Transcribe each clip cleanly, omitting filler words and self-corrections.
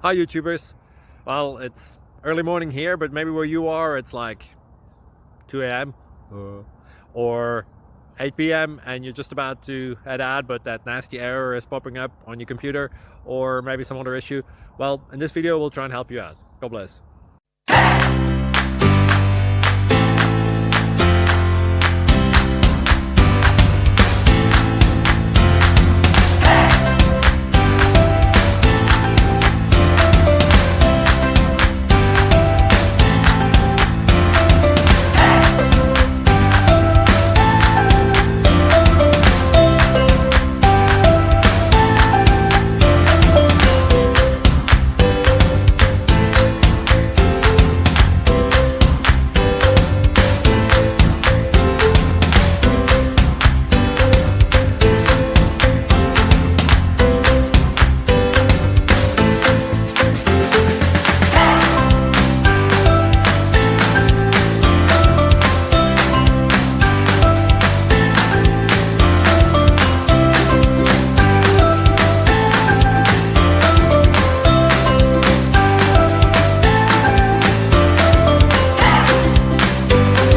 Hi YouTubers. Well, it's early morning here, but maybe where you are it's like 2 a.m. or 8 p.m. and you're just about to head out, but that nasty error is popping up on your computer, or maybe some other issue. Well, in this video we'll try and help you out. God bless.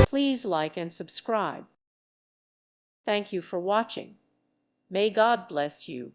Please like and subscribe. Thank you for watching. May God bless you.